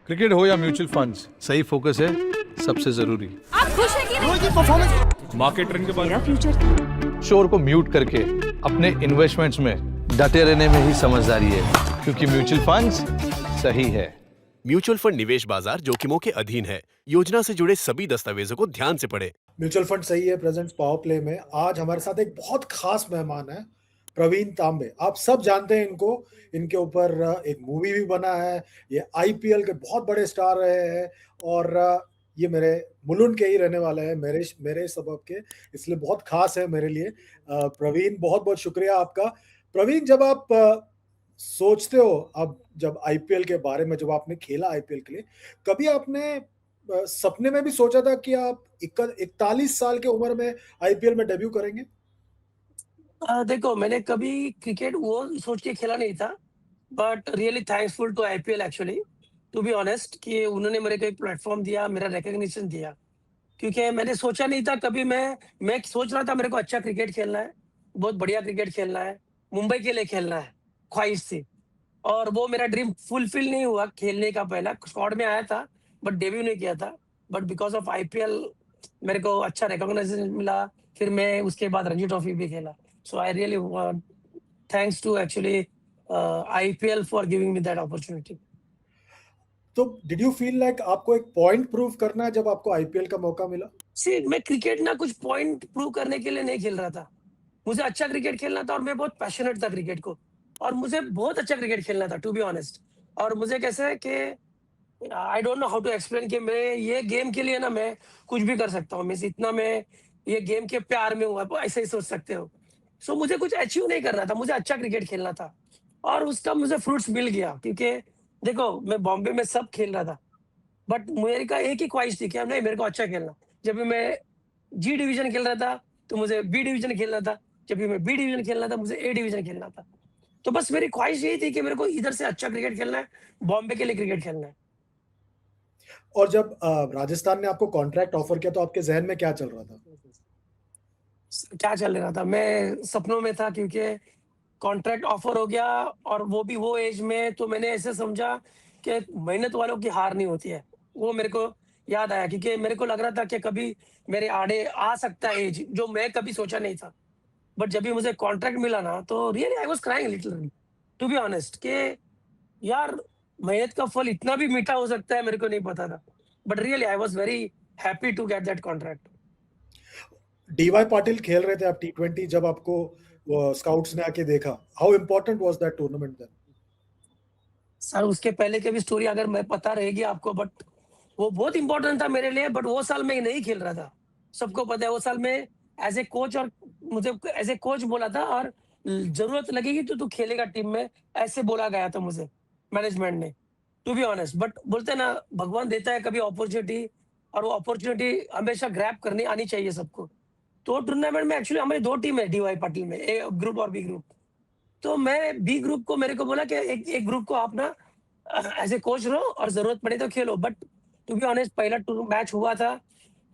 Cricket हो या mutual funds, सही फोकस है सबसे जरूरी। आप खुश हैं कि नहीं? मार्केट ट्रेंड के बाद मेरा फ्यूचर शोर को म्यूट करके अपने इन्वेस्टमेंट्स में डटे रहने में ही समझदारी है, क्योंकि म्यूचुअल फंड्स सही है। म्यूचुअल फंड निवेश बाजार जोखिमों के अधीन है। योजना से जुड़े सभी दस्तावेजों को ध्यान से पढ़ें। म्यूचुअल फंड सही है प्रेजेंट्स पावर प्ले में। आज हमारे साथ एक बहुत खास मेहमान है, प्रवीण तांबे। आप सब जानते हैं इनको, इनके ऊपर एक मूवी भी बना है। ये आईपीएल के बहुत बड़े स्टार रहे हैं और ये मेरे मुलुंड के ही रहने वाले हैं, मेरे सबब के, इसलिए बहुत खास है मेरे लिए। प्रवीण, बहुत बहुत शुक्रिया आपका। प्रवीण, जब आप सोचते हो, अब जब आईपीएल के बारे में, जब आपने खेला आईपीएल के लिए, कभी आपने सपने में भी सोचा था कि आप 41 साल की उम्र में आईपीएल में डेब्यू करेंगे? देखो, मैंने कभी क्रिकेट वो सोच के खेला नहीं था, but really thankful to IPL actually, to be honest, कि उन्होंने मेरे को एक प्लेटफ़ॉर्म दिया, मेरा रिकॉग्निशन दिया। क्योंकि मैंने सोचा नहीं था कभी। मैं सोच रहा था मेरे को अच्छा क्रिकेट खेलना है, बहुत बढ़िया क्रिकेट खेलना है, मुंबई के लिए खेलना है, ख्वाहिश थी। और वो मेरा ड्रीम फुलफिल नहीं हुआ खेलने का। पहला स्क्वाड में आया था, बट डेब्यू नहीं किया था। बट बिकॉज़ ऑफ आईपीएल मेरे को अच्छा रिकॉग्निशन मिला, फिर मैं उसके बाद रणजी ट्रॉफी भी खेला। So I really want thanks to actually IPL for giving me that opportunity. तो डिड यू फील लाइक आपको एक पॉइंट प्रूव करना है जब आपको आईपीएल का मौका मिला? सी, मैं क्रिकेट ना कुछ पॉइंट प्रूव करने के लिए नहीं खेल रहा था। मुझे अच्छा क्रिकेट खेलना था और मैं बहुत पैशनेट था क्रिकेट को, और मुझे बहुत अच्छा क्रिकेट खेलना था, टू बी ऑनेस्ट। और मुझे कैसे है कि I don't know how to explain कि मैं ये गेम के लिए ना मैं कुछ भी कर सकता हूँ। मीन्स इतना मैं ये गेम के प्यार में हूँ, आप ऐसे ही सोच सकते हो। सो मुझे कुछ अचीव नहीं करना था, मुझे अच्छा क्रिकेट खेलना था, और उसका मुझे फ्रूट्स मिल गया। क्योंकि देखो, मैं बॉम्बे में सब खेल रहा था, बट मेरे का एक ही ख्वाहिश थी कि नहीं, मेरे को अच्छा खेलना। जब भी मैं जी डिवीजन खेल रहा था, तो मुझे बी डिवीजन खेलना था। जब भी मैं बी डिवीजन खेलना था, मुझे ए डिवीजन खेलना था। तो बस मेरी ख्वाहिश यही थी कि मेरे को इधर से अच्छा क्रिकेट खेलना है, बॉम्बे के लिए क्रिकेट खेलना है। और जब राजस्थान ने आपको कॉन्ट्रैक्ट ऑफर किया तो आपके जहन में क्या चल रहा था? क्या चल रहा था? मैं सपनों में था, क्योंकि कॉन्ट्रैक्ट ऑफर हो गया, और वो भी वो एज में। तो मैंने ऐसे समझा कि मेहनत वालों की हार नहीं होती है। वो मेरे को याद आया, क्योंकि मेरे को लग रहा था कि कभी मेरे आड़े आ सकता है एज, जो मैं कभी सोचा नहीं था। बट जब भी मुझे कॉन्ट्रैक्ट मिला ना, तो really I was crying literally, to be honest, कि यार, मेहनत का फल इतना भी मीठा हो सकता है, मेरे को नहीं पता था। But really I was very happy to get that contract. DY Patil खेल रहे थे आप टी20, जब आपको स्काउट्स ने आके देखा, how important was that tournament then? Sir, उसके पहले की भी स्टोरी अगर मैं पता रहेगी आपको, बट वो बहुत इंपॉर्टेंट था मेरे लिए। बट वो साल मैं नहीं खेल रहा था, सबको पता है। वो साल मैं एज ए कोच, और मुझे एज ए कोच बोला था, और जरूरत लगेगी तो तू खेलेगा टीम में, ऐसे बोला गया था मुझे मैनेजमेंट ने, टू बी ऑनेस्ट। बट बोलते हैं ना, भगवान देता है कभी अपॉर्चुनिटी, और वो अपॉर्चुनिटी हमेशा ग्रैब करनी आनी चाहिए सबको। तो टूर्नामेंट में एक्चुअली हमारी दो टीम है डीवाई पाटिल में, ए ग्रुप और बी ग्रुप। तो मैं बी ग्रुप को, मेरे को बोला कि एक एक ग्रुप को आप ना एज ए कोच रहो, और जरूरत पड़े तो खेलो। बट टू बी ऑनेस्ट, पहला मैच हुआ था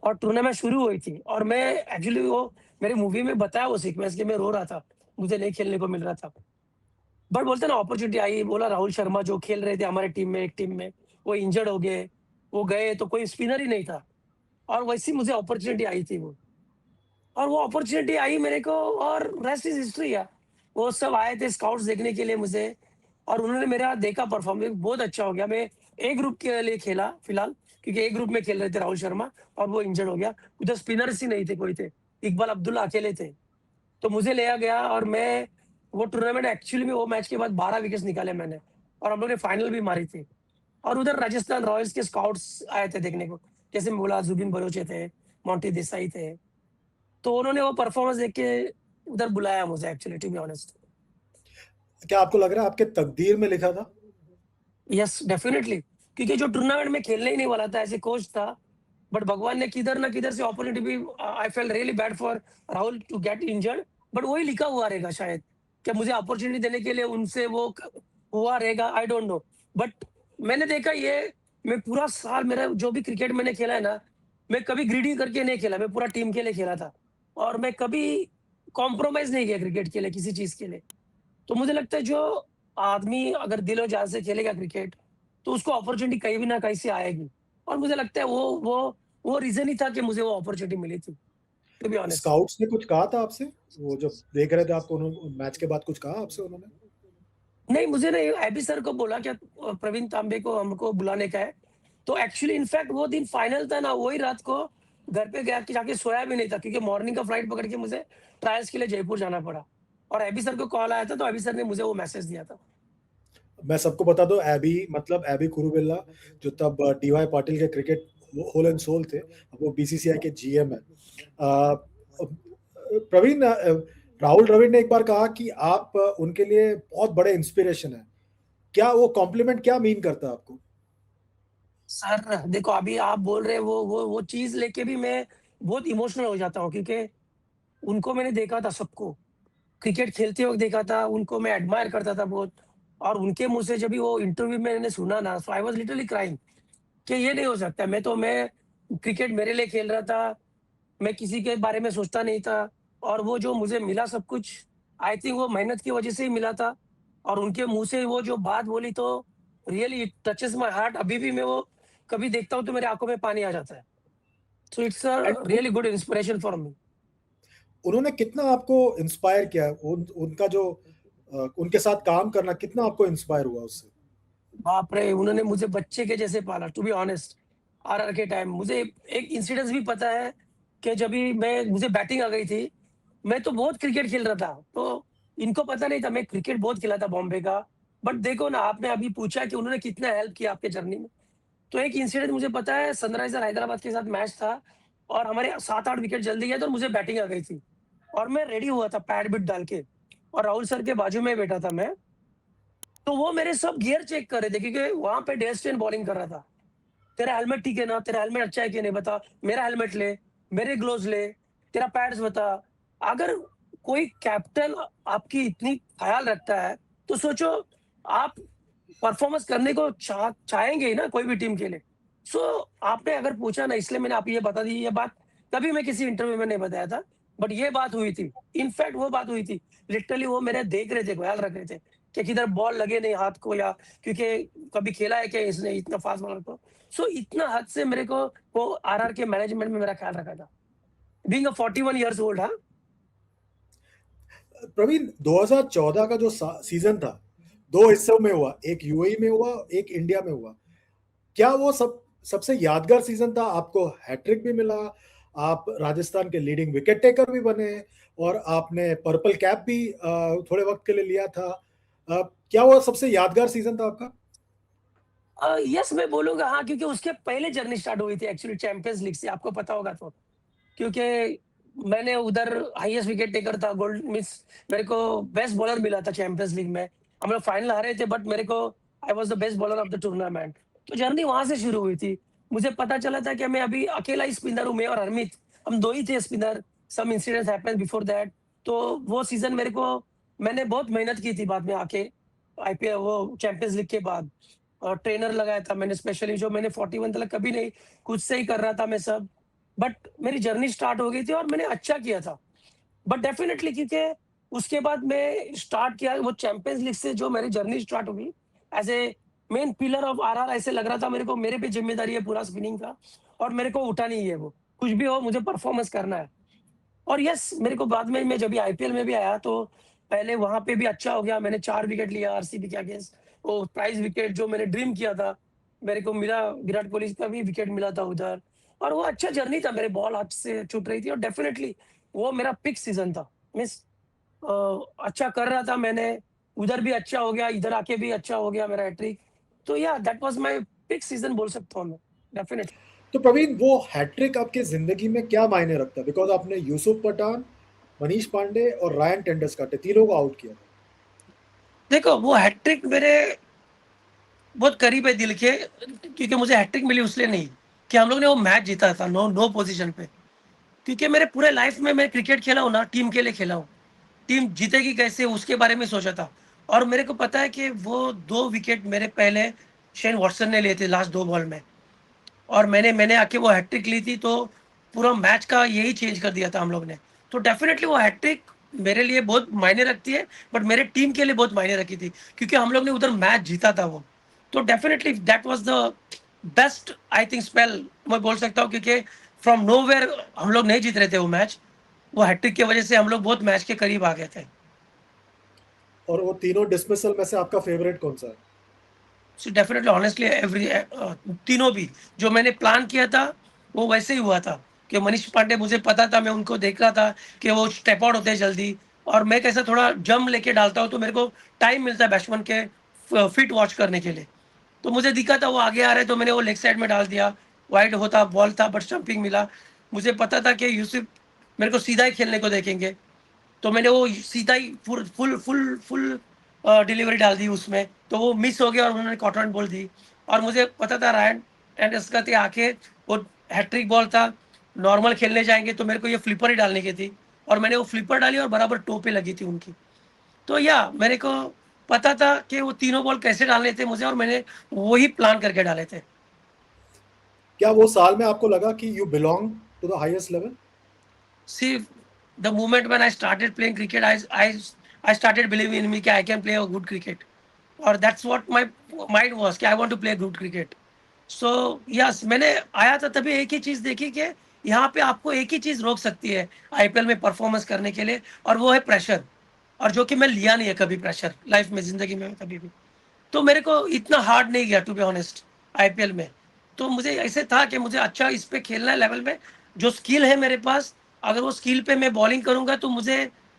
और टूर्नामेंट शुरू हुई थी, और मैं एक्चुअली वो मेरी मूवी में बताया वो सीक्वेंस कि मैं रो रहा था, मुझे नहीं खेलने को मिल रहा था। बट बोलते ना, अपॉर्चुनिटी आई। बोला राहुल शर्मा जो खेल रहे थे हमारे टीम में, एक टीम में, वो इंजर्ड हो गए। वो गए तो कोई स्पिनर ही नहीं था, और वैसी मुझे अपॉर्चुनिटी आई थी वो। और वो अपॉर्चुनिटी आई मेरे को, और रेस्ट इज हिस्ट्री है। वो सब आए थे स्काउट्स देखने के लिए मुझे, और उन्होंने मेरा देखा परफॉर्मेंस, बहुत अच्छा हो गया। मैं ए ग्रुप के लिए खेला फिलहाल, क्योंकि ए ग्रुप में खेल रहे थे राहुल शर्मा, और वो इंजर्ड हो गया। उधर स्पिनर्स ही नहीं थे, कोई थे, इकबाल अब्दुल्ला अकेले थे। तो मुझे लिया गया, और मैं वो टूर्नामेंट एक्चुअली में, वो मैच के बाद 12 विकेट्स निकाले मैंने, और हम लोग ने फाइनल भी मारी थी। और उधर राजस्थान रॉयल्स के स्काउट्स आए थे देखने को, जैसे मैं बोला, जुबिन बलोचे थे, मोंटी देसाई थे। तो उन्होंने वो परफॉर्मेंस देख के उधर बुलाया मुझे एक्चुअली, टू बी ऑनेस्ट। क्या आपको लग रहा है आपके तकदीर में लिखा था? यस, डेफिनिटली, क्योंकि जो टूर्नामेंट में खेलने ही नहीं वाला था, ऐसे कोच था। बट भगवान ने किधर ना किधर से अपॉर्चुनिटी भी, I felt really bad for Rahul to get injured. But वही लिखा हुआ रहेगा शायद, कि मुझे अपॉर्चुनिटी देने के लिए उनसे वो हुआ रहेगा, आई डोंट नो। बट मैंने देखा ये, मैं पूरा साल, मेरा जो भी क्रिकेट मैंने खेला है ना, मैं कभी ग्रीडी करके नहीं खेला, मैं पूरा टीम के लिए खेला था। और मैं कभी कॉम्प्रोमाइज नहीं किया क्रिकेट के लिए, किसी चीज के लिए। तो मुझे लगता है जो आदमी अगर दिलो जान से खेलेगा क्रिकेट, तो उसको अपॉर्चुनिटी कहीं भी ना कहीं से आएगी। और मुझे लगता है वो रीज़न ही था कि मुझे वो अपॉर्चुनिटी मिली थी, टू बी ऑनेस्ट। स्काउट्स ने कुछ कहा था आपसे? वो जब देख रहे थे आपको, मैच के बाद कुछ कहा आपसे उन्होंने? नहीं, मुझे नहीं, एबी सर को बोला कि प्रवीण तांबे को हमको बुलाने का है। तो एक्चुअली इनफैक्ट वो दिन फाइनल था ना, वही रात को घर पे गया कि जाके सोया भी नहीं था, क्योंकि मॉर्निंग का फ्लाइट पकड़ के मुझे ट्रायल्स के लिए जयपुर जाना पड़ा। और एबी सर को कॉल आया था, तो एबी सर ने मुझे वो मैसेज दिया था। मैं सबको बता दूं, एबी मतलब एबी कुरुविल्ला, जो तब डीवाई पाटिल के क्रिकेट होल एंड सोल थे, अब वो बीसीसीआई के जीएम है। प्रवीण, राहुल द्रविड़ ने एक बार कहा कि आप उनके लिए बहुत बड़े इंस्पिरेशन है। क्या वो कॉम्प्लीमेंट क्या मीन करता है आपको? सर देखो, अभी आप बोल रहे हैं वो चीज़ लेके भी मैं बहुत इमोशनल हो जाता हूँ, क्योंकि उनको मैंने देखा था सबको, क्रिकेट खेलते वक़्त देखा था, उनको मैं एडमायर करता था बहुत। और उनके मुँह से जब भी वो इंटरव्यू में मैंने सुना ना, सो आई वाज़ लिटरली क्राइंग कि ये नहीं हो सकता। मैं क्रिकेट मेरे लिए खेल रहा था, मैं किसी के बारे में सोचता नहीं था। और वो जो मुझे मिला सब कुछ, आई थिंक वो मेहनत की वज़ह से ही मिला था। और उनके मुँह से वो जो बात बोली, तो really it touches my heart. अभी भी मैं वो कभी देखता हूँ तो मेरी आँखों में पानी आ जाता है। So it's a and really good inspiration for me. उन्होंने कितना आपको इंस्पायर किया? उनका जो उनके साथ काम करना कितना आपको इंस्पायर हुआ उससे? बाप रे! उन्होंने मुझे बच्चे के जैसे पाला, टू बी ऑनेस्ट। आरआर के टाइम मुझे एक इंसिडेंस भी पता है कि जब भी मुझे बैटिंग आ गई थी, मैं तो बहुत क्रिकेट खेल रहा था, तो इनको पता नहीं था मैं क्रिकेट बहुत खेला था बॉम्बे का। बट देखो ना, आपने अभी पूछा कि उन्होंने कितना हेल्प किया आपके जर्नी में। तो एक इंसिडेंट मुझे पता है, सनराइज़र हैदराबाद के साथ मैच था और हमारे 7-8 विकेट जल्दी गए, तो मुझे बैटिंग आ गई थी। और मैं रेडी हुआ था पैड बिड डाल के, और राहुल सर के बाजू में बैठा था मैं। तो वो मेरे सब गियर चेक कर रहे थे, क्योंकि वहाँ पे डेल स्टेन बॉलिंग कर रहा था। तेरा हेलमेट ठीक है ना? तेरा हेलमेट अच्छा है कि नहीं बता? मेरा हेलमेट ले, मेरे ग्लोव्स ले, तेरा पैड्स बता। अगर कोई कैप्टन आपकी इतनी ख़्याल रखता है, तो सोचो आप परफ़ॉर्मेंस करने को चाहेंगे ही ना कोई भी टीम के लिए। सो आपने अगर पूछा ना, इसलिए मैंने आपको ये बता दी ये बात। कभी मैं किसी इंटरव्यू में नहीं बताया था, बट ये बात हुई थी। इनफैक्ट वो बात हुई थी। लिटरली वो मेरे देख रहे थे, ख़्याल रख रहे थे कि किधर बॉल लगे नहीं हाथ को, या क्योंकि कभी खेला है क्या इसने इतना फ़ास्ट बॉलर को। सो इतना हद से मेरे को वो आरआर के मैनेजमेंट में मेरा ख्याल रखा था। बीइंग अ 41 इयर्स ओल्ड, हाँ। प्रवीण, 2014 का जो सीजन था, दो हिस्सों में हुआ, एक यूएई में हुआ, एक इंडिया में हुआ। क्या वो सबसे यादगार सीजन था? आपको हैट्रिक भी मिला, आप राजस्थान के लीडिंग विकेट टेकर भी बने, और आपने पर्पल कैप भी थोड़े वक्त के लिए लिया था। क्या वो सबसे यादगार सीजन था आपका? यस, मैं बोलूँगा हाँ, क्योंकि उसके पहले जर्नी स्टार्ट हुई थी एक्चुअली चैंपियंस लीग से, आपको पता होगा तो। क्योंकि मैंने उधर हाईएस्ट विकेट टेकर था, गोल्ड मीन्स मेरे को बेस्ट बॉलर मिला था चैंपियंस लीग में। हम लोग फाइनल हारे थे, बट मेरे को I was the best bowler of the tournament. तो जर्नी वहाँ से शुरू हुई थी। मुझे पता चला था कि मैं अभी अकेला ही स्पिनर हूँ, मैं और हरमीत, हम 2 ही थे spinner. Some incidents happened before that. तो वो सीज़न मेरे को, मैंने बहुत मेहनत की थी बाद में आके, आईपीएल वो चैंपियंस लीग के बाद। और ट्रेनर लगाया था मैंने स्पेशली, जो मैंने 41 तक कभी नहीं, खुद से ही कर रहा था मैं सब। बट मेरी जर्नी स्टार्ट हो गई थी और मैंने अच्छा किया था। बट डेफिनिटली, क्योंकि उसके बाद मैं स्टार्ट किया वो चैंपियंस लीग से, जो मेरी जर्नी स्टार्ट हुई as a main pillar of RR. ऐसे लग रहा था मेरे को, मेरे पे जिम्मेदारी है पूरा स्पिनिंग का, और मेरे को उठानी ही है वो, कुछ भी हो मुझे परफॉर्मेंस करना है। और यस, मेरे को बाद में मैं जब आईपीएल में भी आया, तो पहले वहां पे भी अच्छा हो गया। मैंने 4 विकेट लिया आरसीबी के अगेंस्ट, वो प्राइज विकेट जो मैंने ड्रीम किया था मेरे को मिला। विराट कोहली का भी विकेट मिला था उधर, और वो अच्छा जर्नी था। मेरे बॉल हाथ से छूट रही थी, और डेफिनेटली वो मेरा पिक सीजन था। मीन्स अच्छा कर रहा था मैंने, उधर भी अच्छा हो गया, इधर आके भी अच्छा हो गया मेरा हैट्रिक। तो yeah that was my peak season बोल सकता हूँ मैं, डेफिनेटली। तो प्रवीण, वो हैट्रिक आपके जिंदगी में क्या मायने रखता है? बिकॉज आपने यूसुफ पठान, मनीष पांडे और रायन टेंडुलकर तीनों को आउट किया था। देखो, वो हैट्रिक मेरे बहुत करीब है दिल के, क्योंकि मुझे हैट्रिक मिली उसलिए नहीं कि हम लोग ने वो मैच जीता था नो नो पोजीशन पे। क्योंकि मेरे पूरे लाइफ में मैं क्रिकेट खेला हूँ ना, टीम के लिए खेला हूँ। टीम जीतेगी कैसे उसके बारे में सोचा था। और मेरे को पता है कि वो 2 विकेट मेरे पहले शेन वॉटसन ने लिए थे लास्ट 2 बॉल में, और मैंने आके वो हैट्रिक ली थी, तो पूरा मैच का यही चेंज कर दिया था हम लोग ने। तो डेफिनेटली वो हैट्रिक मेरे लिए बहुत मायने रखती है, बट मेरे टीम के लिए बहुत मायने रखी थी, क्योंकि हम लोग ने उधर मैच जीता था वो। तो definitely that was the best I think spell मैं बोल सकता हूँ, क्योंकि फ्रॉम नोवेयर हम लोग नहीं जीत रहे थे वो मैच, वो हैट्रिक की वजह से हम लोग बहुत मैच के करीब आ गए थे। और वो तीनों डिसमिसल में से आपका फेवरेट कौन सा है? सो डेफिनेटली ऑनेस्टली एवरी तीनों भी जो मैंने प्लान किया था वो वैसे ही हुआ था, कि मनीष पांडे मुझे पता था, मैं उनको देख रहा था कि वो स्टेप आउट होते हैं जल्दी, और मैं कैसा थोड़ा जम लेके डालता हूँ तो मेरे को टाइम मिलता है बैट्समैन के फिट वॉच करने के लिए। तो मुझे दिखा था वो आगे आ रहे हैं, तो मैंने वो लेग साइड में डाल दिया। वाइड होता बॉल था बट स्टंपिंग मिला। मुझे पता था कि यूसुफ मेरे को सीधा ही खेलने को देखेंगे, तो मैंने वो सीधा ही full full full full delivery डाल दी उसमें, तो वो मिस हो गया और उन्होंने कॉटन बॉल दी। और मुझे पता था रायन एंडर्स के आके वो हैट्रिक बॉल था, नॉर्मल खेलने जाएंगे तो मेरे को ये फ्लिपर ही डालने की थी, और मैंने वो फ्लिपर डाली और बराबर टो पे लगी थी उनकी। तो या मेरे को पता था कि वो तीनों बॉल कैसे डालने थे मुझे, और मैंने वही प्लान करके डाले थे। क्या वो साल में आपको लगा कि you belong to the highest level? See, the moment when I started playing cricket, I started believing in me that I can play a good cricket, और that's what my mind was कि I want to play good cricket. So yes, मैंने आया था तभी एक ही चीज देखी कि यहाँ पे आपको एक ही चीज रोक सकती है आईपीएल में परफॉर्मेंस करने के लिए, और वो है प्रेशर। और जो कि मैं लिया नहीं है कभी प्रेशर लाइफ में, जिंदगी में कभी भी। तो मेरे को इतना हार्ड नहीं गया टू बी ऑनेस्ट आईपीएल में। तो मुझे ऐसे था कि मुझे अच्छा इस पे खेलना है लेवल में, जो स्किल है मेरे पास, अगर वो स्किल पे मैं बॉलिंग करूंगा तो मुझे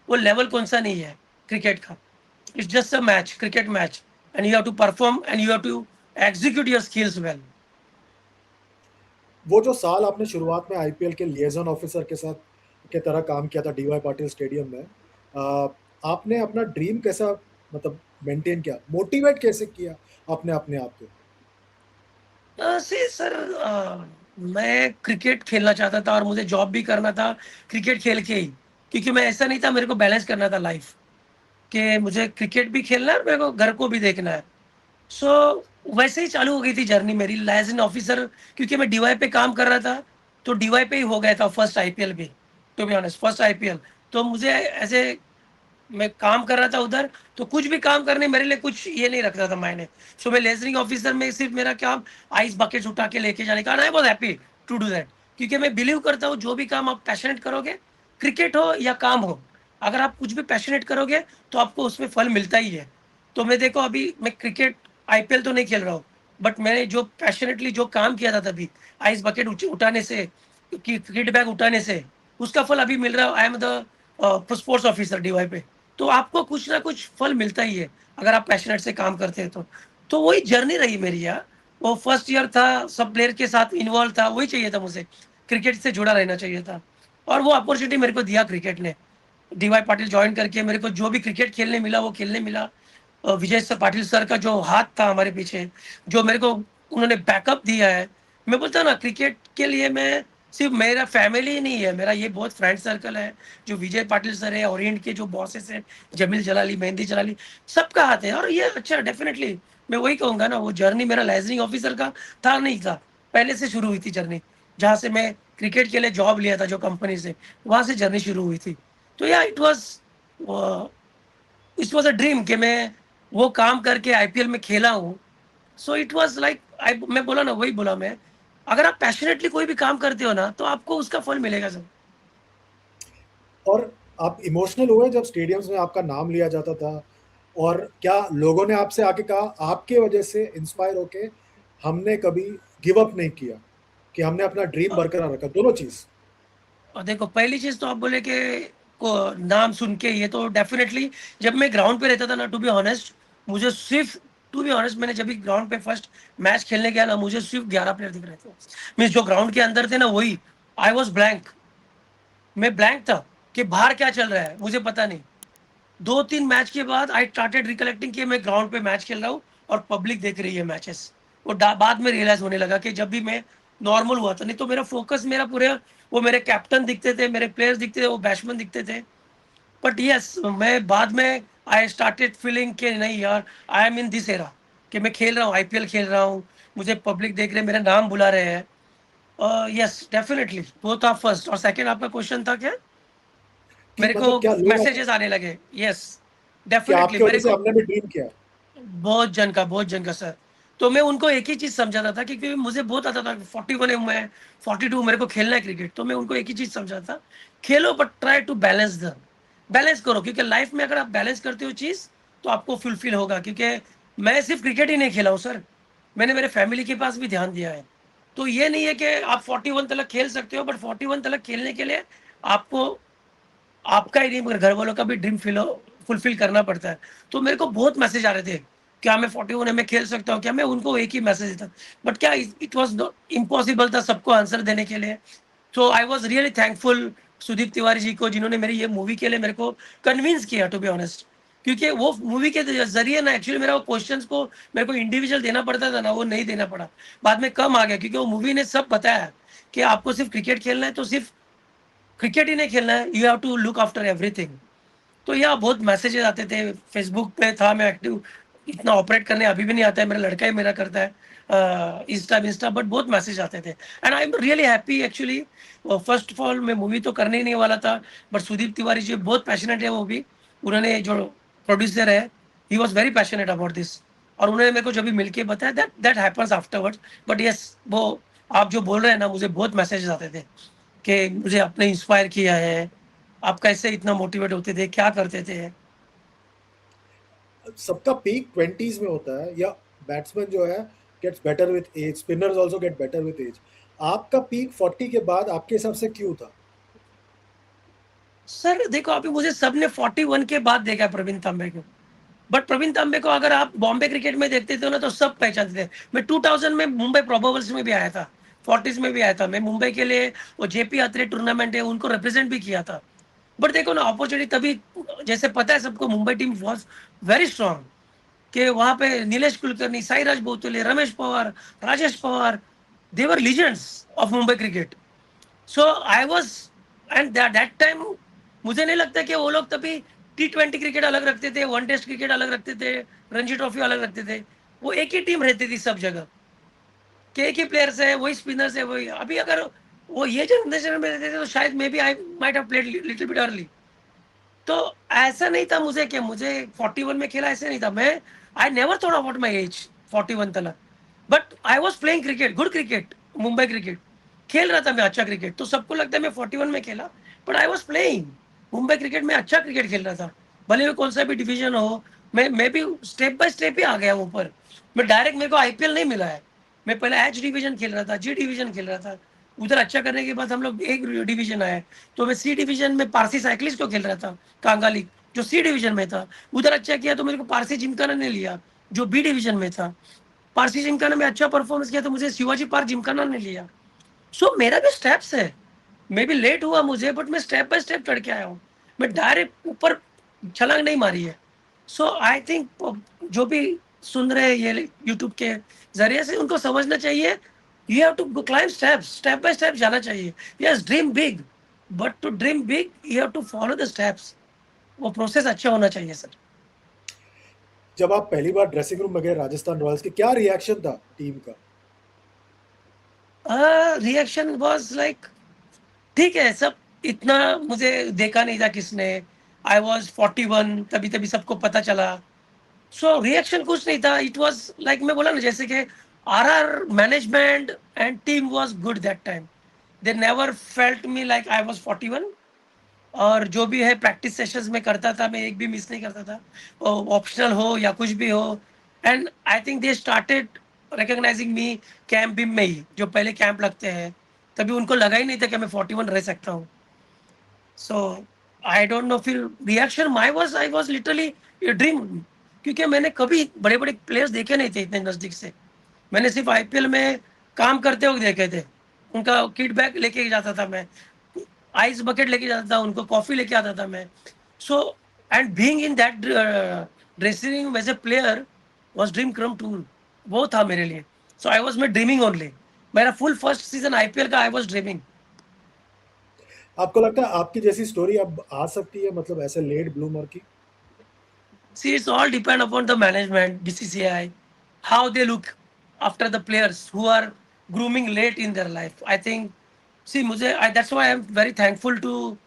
वो लेवल कौन सा नहीं है क्रिकेट का। It's just a match, cricket match, and you have to perform and you have to execute your skills well. वो जो साल आपने शुरुआत में आईपीएल के लिएजन ऑफिसर के साथ के तरह काम किया था डीवाई पाटिल स्टेडियम में, आपने अपना ड्रीम कैसा मतलब मेंटेन किया, मोटिवेट कैसे किया आपने अपने आप को? से सर मैं क्रिकेट खेलना चाहता था और मुझे जॉब भी करना था क्रिकेट खेल के ही, क्योंकि मैं ऐसा नहीं था, मेरे को बैलेंस करना था लाइफ, कि मुझे क्रिकेट भी खेलना है और मेरे को घर को भी देखना है। सो वैसे ही चालू हो गई थी जर्नी मेरी एज एन ऑफिसर, क्योंकि मैं डीवाई पे काम कर रहा था, तो डीवाई पे ही हो गया था फर्स्ट आईपीएल भी, to be honest first IPL. तो मुझे ऐसे मैं काम कर रहा था उधर, तो कुछ भी काम करने मेरे लिए कुछ ये नहीं रखता था मायने। सो मैं लेजरिंग ऑफिसर में सिर्फ मेरा काम आइस बकेट्स उठा के लेके जाने का, I was happy to do that, क्योंकि मैं बिलीव करता हूँ जो भी काम आप पैशनेट करोगे, क्रिकेट हो या काम हो, अगर आप कुछ भी पैशनेट करोगे तो आपको उसमें फल मिलता ही है। तो मैं देखो अभी मैं क्रिकेट आईपीएल तो नहीं खेल रहा हूँ, बट मैंने जो पैशनेटली जो काम किया था तभी आइस बकेट उठाने से, किट बैग उठाने से, उसका फल अभी मिल रहा है। I am the sports officer DY पे। तो आपको कुछ ना कुछ फल मिलता ही है अगर आप पैशनेट से काम करते हैं तो वही जर्नी रही मेरी यार। वो फर्स्ट ईयर था, सब प्लेयर के साथ इन्वॉल्व था, वही चाहिए था मुझे, क्रिकेट से जुड़ा रहना चाहिए था, और वो अपॉर्चुनिटी मेरे को दिया क्रिकेट ने। डीवाई पाटिल ज्वाइन करके मेरे को जो भी क्रिकेट खेलने मिला वो खेलने मिला। विजय सर पाटिल सर का जो हाथ था हमारे पीछे, जो मेरे को उन्होंने बैकअप दिया है, मैं बोलता ना क्रिकेट के लिए मैं सिर्फ मेरा फैमिली ही नहीं है, मेरा ये बहुत फ्रेंड सर्कल है, जो विजय पाटिल सर है, ओरिएंट के जो बॉसेस हैं, जमील जलाली, मेहंदी जलाली, सबका हाथ है। और ये अच्छा डेफिनेटली मैं वही कहूंगा ना, वो जर्नी मेरा लाइजनिंग ऑफिसर का था नहीं था, पहले से शुरू हुई थी जर्नी, जहाँ से मैं क्रिकेट के लिए जॉब लिया था जो कंपनी से, वहां से जर्नी शुरू हुई थी। तो या इट वाज अ ड्रीम कि मैं वो काम करके आईपीएल में खेला हूँ। सो इट वाज लाइक मैं बोला ना, वही बोला मैं, अगर आप पैशनेटली कोई भी काम करते हो ना तो आपको उसका फल मिलेगा सर। और आप इमोशनल हुए जब स्टेडियम्स में आपका नाम लिया जाता था? और क्या लोगों ने आपसे आके कहा आपके वजह से इंस्पायर होके हमने कभी गिव अप नहीं किया, कि हमने अपना ड्रीम बरकरार रखा, दोनों चीज? और देखो पहली चीज तो आप बोले कि को नाम सुन के, ये तो डेफिनेटली जब मैं ग्राउंड पे रहता था ना, टू बी ऑनेस्ट, मुझे सिर्फ टू बी ऑनेस्ट मैंने जब भी ग्राउंड पे फर्स्ट मैच खेलने गया ना, मुझे सिर्फ 11 प्लेयर दिख रहे थे, मीन्स जो ग्राउंड के अंदर थे ना वही। आई वॉज ब्लैंक, मैं ब्लैंक था कि बाहर क्या चल रहा है मुझे पता नहीं। 2-3 मैच के बाद आई स्टार्टेड रिकलेक्टिंग कि मैं ग्राउंड पे मैच खेल रहा हूँ और पब्लिक देख रही है मैचेस। वो बाद में रियलाइज होने लगा कि जब भी मैं नॉर्मल हुआ था, नहीं तो मेरा फोकस मेरा पूरे, वो मेरे कैप्टन दिखते थे, मेरे प्लेयर्स दिखते थे, वो बैट्समैन दिखते थे। बट यस मैं बाद में आई स्टार्टेड फीलिंग कि नहीं यार, I am in this era, कि मैं खेल रहा हूँ, आईपीएल खेल रहा हूँ, मुझे पब्लिक देख रहे हैं, मेरा नाम बुला रहे हैं। यस डेफिनेटली वो था फर्स्ट। और सेकंड आपका क्वेश्चन था क्या? कि मेरे मतलब को क्या लोग मैसेजेस आने लगे। यस कि डेफिनेटली आपकी वजह मेरे से को हमने भी ड्रीम किया? बहुत जन का सर। तो मैं उनको एक ही चीज़ समझाता था क्योंकि मुझे बहुत आता था 41 है मैं, 42 मेरे को खेलना है क्रिकेट। तो मैं उनको एक ही चीज़ समझाता था, खेलो बट ट्राई टू बैलेंस करो क्योंकि लाइफ में अगर आप बैलेंस करते हो चीज़, तो आपको फुलफिल होगा क्योंकि मैं सिर्फ़ क्रिकेट ही नहीं खेला हूँ सर, मैंने मेरे फैमिली के पास भी ध्यान दिया है। तो ये नहीं है कि आप 41 तलक खेल सकते हो बट 41 तलक खेलने के लिए आपको आपका ही नहीं मगर घर वालों का भी ड्रीम फुलफिल करना पड़ता है। तो मेरे को बहुत मैसेज आ रहे थे, क्या मैं 41 में खेल सकता हूँ? क्या? मैं उनको एक ही मैसेज देता, बट क्या इट वाज़ नॉट इम्पॉसिबल था सबको आंसर देने के लिए। So I was really thankful Sudeep Tiwari ji को जिन्होंने मेरी ये मूवी के लिए मेरे को कन्विंस किया टू बी ऑनेस्ट। क्योंकि वो मूवी के ज़रिए ना एक्चुअली मेरा वो क्वेश्चन्स को मेरे को इंडिविजुअल देना पड़ता था ना, वो नहीं देना पड़ा। बाद में कम आ गया क्योंकि वो मूवी ने सब बताया कि आपको सिर्फ़ क्रिकेट खेलना है तो सिर्फ़ क्रिकेट ही नहीं खेलना है, you have to look after everything. तो यहाँ बहुत मैसेजेस आते थे, फेसबुक पे था मैं एक्टिव, इतना ऑपरेट करने अभी भी नहीं आता है, मेरा लड़का ही मेरा करता है इंस्टा बट बहुत मैसेज आते थे and I am really happy actually. First of all मैं मूवी तो करने ही नहीं वाला था बट सुदीप तिवारी जी बहुत पैशनेट है वो भी, उन्होंने जो प्रोड्यूसर है he was very passionate about this और उन्होंने मेरे को जब भी मिलके बताया that that happens afterwards. But yes वो आप जो बोल रहे हैं ना, मुझे बहुत मैसेजेस आते थे कि मुझे आपने इंस्पायर किया है, आप कैसे इतना मोटिवेट होते थे, क्या करते थे? सबका पीक 20s में होता है, या बैट्समैन जो है gets better with age, spinners also get better with age. आपका पीक 40 के बाद आपके हिसाब से क्यों था? सर देखो अभी मुझे सबने 41 के बाद देखा है प्रवीण तांबे को। बट प्रवीण तांबे को अगर आप बॉम्बे क्रिकेट में देखते थे ना तो सब पहचानते थे। मैं 2000 में मुंबई प्रोबेबल्स में भी आया था, 40s में भी आया था। मैं मुंबई के लिए वो जेपी अथले टूर्नामेंट है उनको रिप्रेजेंट भी किया था। बट देखो ना अपॉर्चुनिटी तभी, जैसे पता है सबको Mumbai team was very strong कि वहाँ पे Nilesh Kulkarni, Sairaj Bahutule, Ramesh Powar, Rajesh Pawar, they were legends of Mumbai cricket. So I was and that time मुझे नहीं लगता कि वो लोग तभी T20 क्रिकेट अलग रखते थे, वन टेस्ट क्रिकेट अलग रखते थे, रणजी ट्रॉफी अलग रखते थे। वो एक ही टीम रहती थी सब जगह कि एक ही प्लेयर्स है, वही स्पिनर्स है, वही। अभी अगर वो ये जनरेशन में रहते थे तो शायद maybe I might have played little bit early. तो ऐसा नहीं था मुझे कि मुझे 41 में खेला, ऐसे नहीं था। मैं I never thought about my age 41 तक, but I was playing cricket, good cricket, Mumbai cricket खेल रहा था मैं अच्छा क्रिकेट। तो सबको लगता है मैं 41 में खेला but I was playing Mumbai cricket में अच्छा क्रिकेट खेल रहा था। भले वो कौन सा भी डिवीजन हो, मैं भी स्टेप बाय स्टेप ही आ गया ऊपर। मैं डायरेक्ट, मेरे को आईपीएल नहीं मिला है। मैं पहले एच डिवीजन खेल रहा था, जी डिवीजन खेल रहा था। उधर अच्छा करने के बाद हम लोग एक डिवीजन आए, तो मैं सी डिवीजन में पारसी साइकिलिस्ट को खेल रहा था, कांगा लीग जो सी डिवीजन में था। उधर अच्छा किया तो मेरे को पारसी जिमखाना ने लिया जो बी डिवीजन में था। पारसी जिमखाना में अच्छा परफॉर्मेंस किया तो मुझे शिवाजी पार्क जिमखाना ने लिया। सो मेरा भी स्टेप्स है, मे बी लेट हुआ मुझे बट मैं स्टेप बाय स्टेप चढ़ के आया हूँ। मैं डायरेक्ट ऊपर छलांग नहीं मारी है। सो आई थिंक जो भी सुन रहे हैं ये यूट्यूब के जरिए से, उनको समझना चाहिए you have to climb steps, step by step जाना चाहिए। Yes dream big, but to dream big you have to follow the steps. वो प्रोसेस अच्छा होना चाहिए सर। जब आप पहली बार ड्रेसिंग रूम में गए राजस्थान रॉयल्स के, क्या रिएक्शन था टीम का? रिएक्शन वाज लाइक ठीक है, सब इतना मुझे देखा नहीं था किसने। आई वाज 41 तभी तभी सबको पता चला। सो रिएक्शन कुछ नहीं था, इट वाज लाइक मैं बोला ना जैसे कि RR management and team was good that time. They never felt me like I was 41। और जो भी है प्रैक्टिस सेशंस में करता था, मैं एक भी मिस नहीं करता था, ऑप्शनल हो या कुछ भी हो। And I think they started recognising me camp बिम में ही, जो पहले कैंप लगते हैं तभी उनको लगा ही नहीं था कि मैं 41 रह सकता हूँ। सो आई डोंट नो, फिर reaction my was I was literally a dream, क्योंकि मैंने कभी बड़े बड़े प्लेयर्स देखे नहीं थे इतने नज़दीक से। मैंने सिर्फ आईपीएल में काम करते हुए देखे थे, उनका किट बैग लेके जाता था मैं, आइस बकेट लेके जाता था, उनको कॉफी लेके आता था मैं। So and being in that dressing room as a player was dream come true, वो था मेरे लिए। सो आई वाज मैं ड्रीमिंग ओनली, मेरा फुल फर्स्ट सीजन आईपीएल का आई वाज ड्रीमिंग। आपको लगता है आपकी जैसी स्टोरी अब आ सकती है, मतलब ऐसे लेट ब्लूमर की? See, it's all depend upon the management, BCCI, how they look after the players who are grooming late in their life. I think, see, that's why I'm very thankful to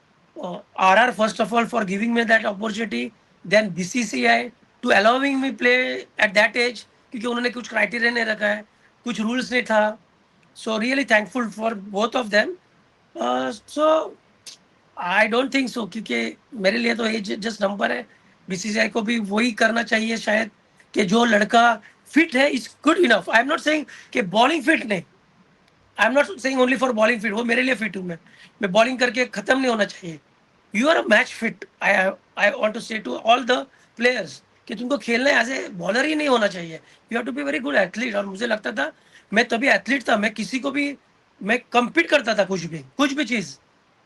RR first of all for giving me that opportunity. Then BCCI to allowing me play at that age. क्योंकि उन्होंने कुछ criteria नहीं रखा है, कुछ rules नहीं था। So really thankful for both of them. So I don't think so, क्योंकि मेरे लिए तो एज जस्ट नंबर है। बीसीसीआई को भी वही करना चाहिए शायद, कि जो लड़का फिट है is good enough. I am not saying कि बॉलिंग फिट नहीं, I am not saying only for bowling fit, वो मेरे लिए फिट हूँ मैं बॉलिंग करके खत्म नहीं होना चाहिए। You are a match fit. I want to say to all the players कि तुमको खेलना है, एज ए बॉलर ही नहीं होना चाहिए, you have to be very good athlete. और मुझे लगता था मैं तभी एथलीट था, मैं किसी को भी मैं compete करता था, कुछ भी चीज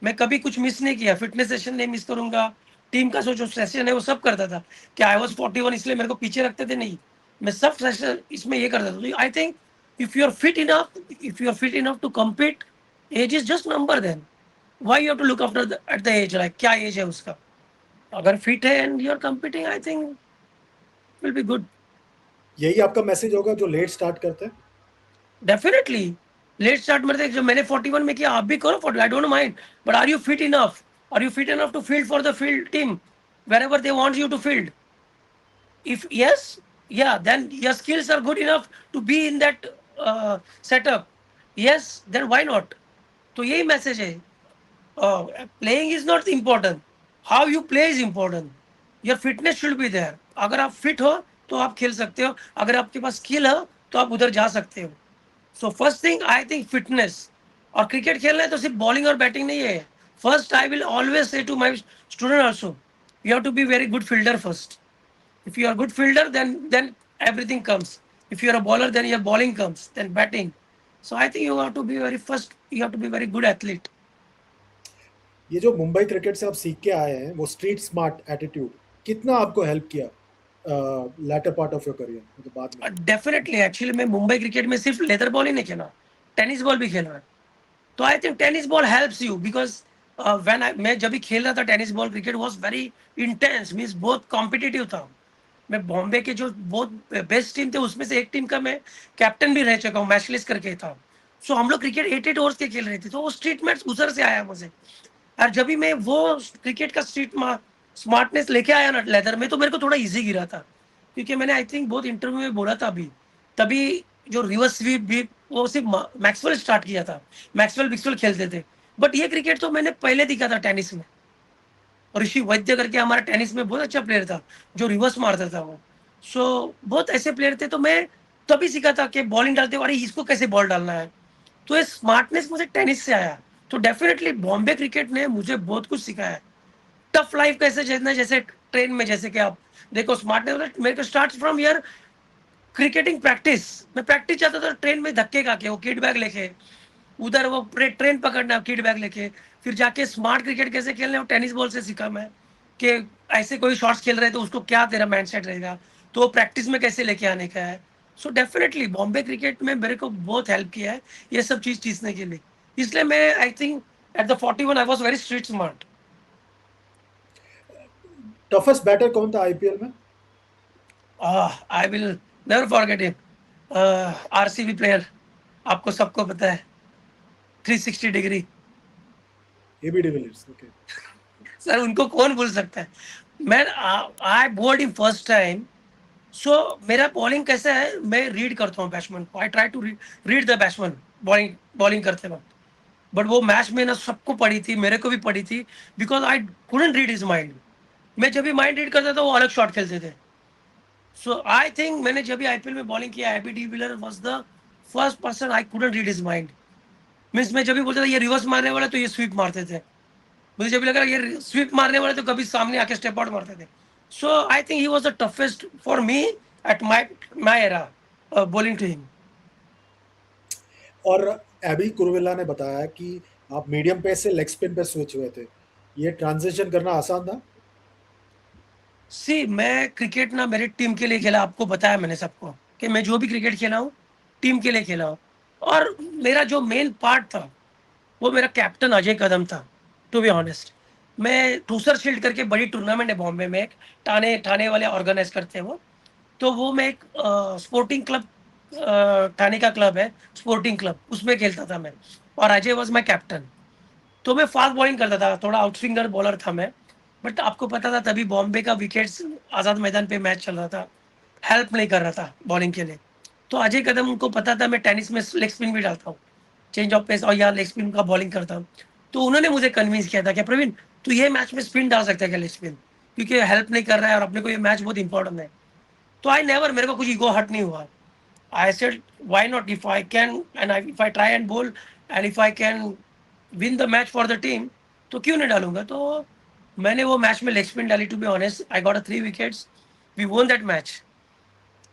मैं कभी कुछ मिस नहीं किया। फिटनेस सेशन नहीं मिस करूंगा, टीम का जो सेशन है वो सब करता था। कि आई वाज 41 इसलिए मेरे को पीछे रखते थे नहीं, मैं सब सेशन इसमें ये करता था। I think if you are fit enough, if you are fit enough to compete, age is just number then. Why you have to look after at the age, like क्या age है उसका? अगर fit है and you are competing, I think will be good. यही आपका message होगा जो let start करते हैं? Definitely. लेट स्टार्ट मतलब जो मैंने 41 में किया आप भी करो 40, I don't mind, but are you fit enough? Are you fit enough to field for the field team wherever they want you to field? If yes, yeah, then your skills are good enough to be in that setup. Yes, then why not? तो यही message है। Playing is not important, how you play is important. Your fitness should be there. अगर आप fit हो तो आप खेल सकते हो, अगर आपके पास स्किल है तो आप उधर जा सकते हो। So first thing I think fitness. और क्रिकेट खेलना है तो सिर्फ बॉलिंग और बैटिंग नहीं है। First I will always say to my student also, you have to be very good fielder first. If you are a good fielder, then everything comes. If you are a bowler, then your bowling comes, then batting. So I think you have to be very first. You have to be very good athlete. ये जो Mumbai cricket से आप सीख के आए हैं वो street smart attitude कितना आपको हेल्प किया later part of your career, मतलब बाद में? Definitely. Actually, मैं मुंबई क्रिकेट में सिर्फ लेदर बॉल ही नहीं खेला, टेनिस बॉल भी खेला है। तो I think tennis ball helps you because मैं जब भी खेल रहा था tennis ball, cricket was very intense, means बहुत कॉम्पिटिटिव था। मैं बॉम्बे के जो बहुत बेस्ट टीम थे उसमें से एक टीम का मैं कैप्टन भी रह चुका हूँ, मैचलिस्ट करके था। सो हम लोग क्रिकेट 8 ओवर्स के खेल रहे थे, तो वो स्ट्रीट मैच उधर से आया मुझे। और जब भी मैं वो क्रिकेट का स्ट्रीट स्मार्टनेस लेके आया ना लेदर में, तो मेरे को थोड़ा इजी गिरा था। क्योंकि मैंने आई थिंक बहुत इंटरव्यू में बोला था अभी, तभी जो रिवर्स स्वीप भी वो सिर्फ मैक्सवेल स्टार्ट किया था, मैक्सवेल बिक्सवेल खेलते थे। बट ये क्रिकेट तो मैंने पहले दिखा था टेनिस में। और ऋषि वैद्य करके हमारा टेनिस में बहुत अच्छा प्लेयर था जो रिवर्स मारता था वो। सो बहुत ऐसे प्लेयर थे, तो मैं तभी सीखा था कि बॉलिंग डालते अरे इसको कैसे बॉल डालना है। तो ये स्मार्टनेस मुझे टेनिस से आया। तो डेफिनेटली बॉम्बे क्रिकेट ने मुझे बहुत कुछ सिखाया है। टफ लाइफ कैसे झेलना, जैसे ट्रेन में, जैसे कि आप देखो स्मार्टनेस मेरे को start from year cricketing practice. मैं प्रैक्टिस चाहता था ट्रेन में धक्के खा के, वो किट बैग लेके उधर वो ट्रेन पकड़ना किट बैग लेके, फिर जाके स्मार्ट क्रिकेट कैसे खेलना है वो टेनिस बॉल से सीखा मैं। कि ऐसे कोई शॉट्स खेल रहे हैं तो उसको क्या तेरा माइंडसेट रहेगा, तो वो प्रैक्टिस में कैसे लेके आने का है। सो डेफिनेटली बॉम्बे क्रिकेट में मेरे को बहुत हेल्प किया है ये सब चीज सीखने के लिए। इसलिए मैं I think at the 41 I was very street smart. Toughest batter कौन था आईपीएल में? I will never forget him. RCB player, आपको सबको पता है, 360 degree. AB de Villiers, okay. Sir उनको कौन भूल सकता है। मैं I bowled him first time. So मेरा बॉलिंग कैसा है, मैं रीड करता हूँ बैट्समैन को, I try to read the batsman bowling करते वक्त। बट वो मैच में ना सबको पड़ी थी, मेरे को भी पड़ी थी, because I couldn't read his mind. मैं जब भी माइंड रीड करता था वो अलग शॉट खेलते थे। सो आई थिंक मैंने जब भी आईपीएल में बॉलिंग किया, AB de Villiers was the first person I couldn't read his mind. Means मैं जब भी बोलता था ये रिवर्स मारने वाला तो ये स्वीप मारते थे, मुझे जब भी लगा ये स्वीप मारने वाले तो कभी सामने आके स्टेप आउट मारते थे। So I think he was the toughest for me at my era bowling to him. और एबी कुरुविला ने बताया कि आप मीडियम पेस से लेग स्पिन पे स्विच हुए थे, ये ट्रांजिशन करना आसान था? सी मैं क्रिकेट ना मेरी टीम के लिए खेला, आपको बताया मैंने सबको कि मैं जो भी क्रिकेट खेला हूँ टीम के लिए खेला हूँ। और मेरा जो मेन पार्ट था वो मेरा कैप्टन अजय कदम था। टू बी ऑनेस्ट, मैं टूसर शील्ड करके बड़ी टूर्नामेंट है बॉम्बे में, एक ठाणे वाले ऑर्गेनाइज करते हैं वो। तो वो मैं एक स्पोर्टिंग क्लब, ठाणे का क्लब है स्पोर्टिंग क्लब, उसमें खेलता था मैं, और अजय वॉज माई कैप्टन। तो मैं फास्ट बॉलिंग करता था, थोड़ा आउटस्विंगर बॉलर था मैं। बट आपको पता था तभी बॉम्बे का विकेट्स आज़ाद मैदान पे मैच चल रहा था, हेल्प नहीं कर रहा था बॉलिंग के लिए। तो अजय कदम को पता था मैं टेनिस में लेग स्पिन भी डालता हूँ, चेंज ऑफ पेस और या लेग स्पिन का बॉलिंग करता हूँ। तो उन्होंने मुझे कन्विंस किया था कि प्रवीण तू ये मैच में स्पिन डाल सकता है क्या लेग स्पिन, क्योंकि हेल्प नहीं कर रहा है और अपने को ये मैच बहुत इंपॉर्टेंट है। तो आई नेवर, मेरे को कुछ ईगो हर्ट नहीं हुआ। I said why not, if I can and if I try and bowl and if I can win the match for the team तो क्यों नहीं डालूंगा। तो मैंने वो मैच में लेग स्पिन डाली। To be honest I got 3 wickets, we won that match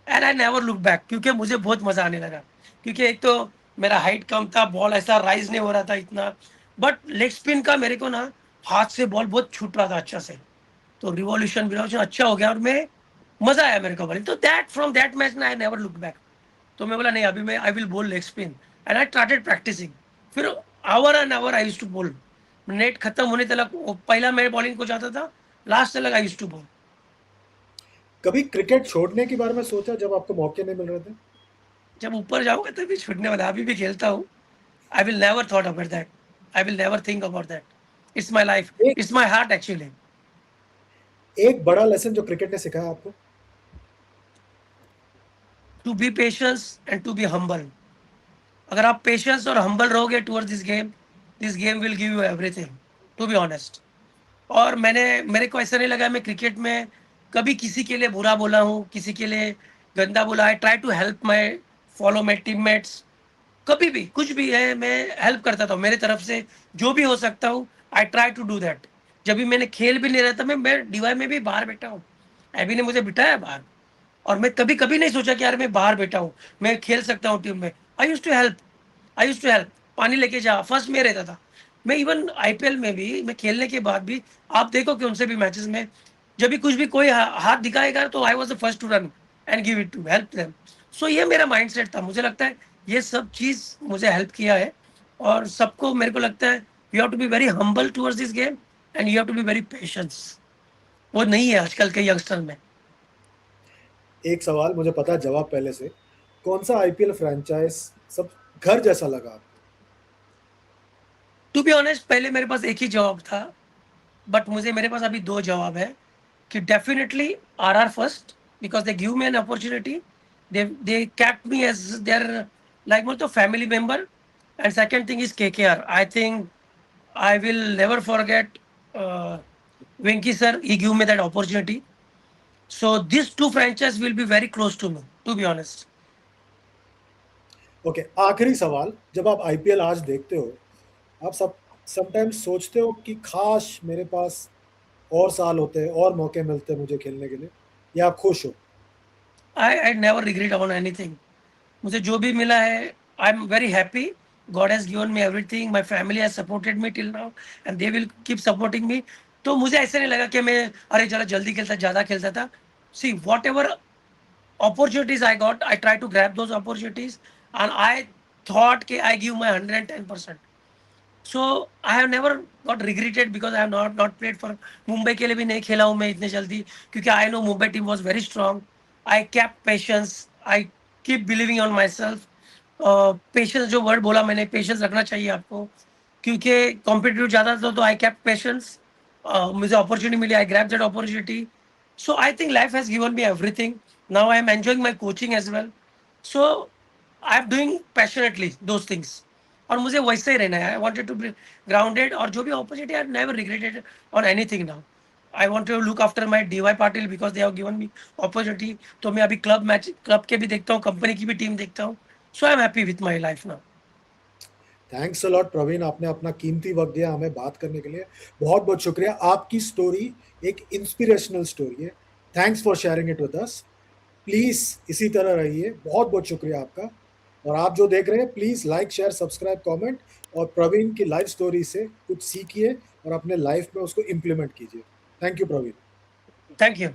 and I never look back, क्योंकि मुझे बहुत मजा आने लगा। क्योंकि एक तो मेरा हाइट कम था, बॉल ऐसा राइज नहीं हो रहा था इतना, बट लेग स्पिन का मेरे को ना हाथ से बॉल बहुत छूट रहा था अच्छा से, तो रिवॉल्यूशन रिवॉल्यूशन अच्छा हो गया और मैं मजा आया मेरे को बॉलिंग। तो दैट फ्रॉम दैट मैच ना आई नेवर लुक बैक। तो मैं बोला नहीं अभी मैं I will bowl leg spin and I started practising. फिर hour and hour I used to bowl, net खत्म होने तक पहला मैं बॉलिंग को जाता था, लास्ट तक आई यूज्ड टू बोल। कभी क्रिकेट छोड़ने के बारे में सोचा जब आपको मौके नहीं मिल रहे थे? जब ऊपर जाऊंगा तभी छूटने वाला, अभी भी खेलता हूँ। I will never thought about that, I will never think about that. It's my life, एक इट्स माय हार्ट एक्चुअली। एक बड़ा लेसन जो क्रिकेट ने सिखाया आपको? To be patience and to be humble. अगर आप पेशेंस और हम्बल रहोगे towards this game will give you everything, to be honest. और मेरे को ऐसा नहीं लगा मैं क्रिकेट में कभी किसी के लिए बुरा बोला हूँ, किसी के लिए गंदा बोला। I try to help my follow my teammates, कभी भी कुछ भी है मैं हेल्प करता था मेरे तरफ से, जो भी हो सकता हूँ I try to do that. जब भी मैंने खेल भी नहीं रहा था, मैं डीवाई में भी बाहर बैठा हूँ, एबी ने मुझे बिठाया बाहर, और मैं कभी कभी नहीं सोचा कि यार मैं बाहर बैठा हूँ, मैं खेल सकता हूँ टीम में। I use to help, I use to help. पानी लेके जा, फर्स्ट में रहता था मैं। इवन आईपीएल में भी मैं खेलने के बाद भी आप देखो कि उनसे भी मैचेस में जब भी कुछ भी कोई हाथ दिखाएगा तो I was the first to run and give it to help them. सो ये मेरा माइंडसेट था। मुझे लगता है ये सब चीज मुझे हेल्प किया है, और सबको मेरे को लगता है you have to be very humble towards this game and you have to be very patience. वो नहीं है आजकल के यंगस्टर में। एक सवाल मुझे पता है जवाब पहले से, कौन सा आईपीएल फ्रेंचाइज सब घर जैसा लगा आपको? टू बी ऑनेस्ट पहले मेरे पास एक ही जवाब था, बट मुझे मेरे पास अभी 2 जवाब है कि definitely RR first, because they give me an opportunity, they kept me as their like बोलते family member. And second thing is KKR. I think I will never forget Venky sir, he give me that opportunity. So this 2 franchise will be very close to me, to be honest. Okay, आखिरी सवाल, जब आप IPL आज देखते हो, आप सब sometimes सोचते हो कि काश मेरे पास और साल होते और मौके मिलते मुझे खेलने के लिए, या आप खुश हो? I never regret about anything. मुझे जो भी मिला है I am very happy. God has given me everything, my family has supported me till now and they will keep supporting me. तो मुझे ऐसे नहीं लगा कि मैं अरे जरा जल्दी खेलता, ज़्यादा खेलता था। See what ever opportunities I got, I try to grab those opportunities and I thought कि I give my 110%. So I have never got regretted because I have not played for Mumbai के लिए भी नहीं खेला हूँ मैं इतने जल्दी, क्योंकि I know Mumbai team was very strong. I kept patience. I keep believing on myself. Patience जो वर्ड बोला मैंने, पेशेंस रखना चाहिए आपको, क्योंकि कॉम्पिटिटिव ज़्यादा था तो आई कैप्ट पेशेंस। मुझे अपॉर्चुनिटी मिली, I grab that opportunity. So I think life has given me everything. Now I am enjoying my coaching as well. So I am doing passionately those things, और मुझे वैसे ही रहना है। I wanted to be grounded, और जो भी opportunity I never regretted on anything now. I want to look after my DY Patil because they have given me opportunity. तो मैं अभी क्लब के भी देखता हूँ, कंपनी की भी टीम देखता हूँ। So I am happy with my life now. Thanks a lot Praveen, आपने अपना कीमती वक्त दिया हमें बात करने के लिए। बहुत बहुत शुक्रिया। आपकी स्टोरी एक इंस्पिरेशनल स्टोरी है। Thanks for sharing it with us. Please इसी तरह रहिए। बहुत बहुत शुक्रिया आपका। और आप जो देख रहे हैं, please like, share, subscribe, comment, और प्रवीण की लाइफ स्टोरी से कुछ सीखिए और अपने लाइफ में उसको इम्प्लीमेंट कीजिए। Thank you Praveen. Thank you.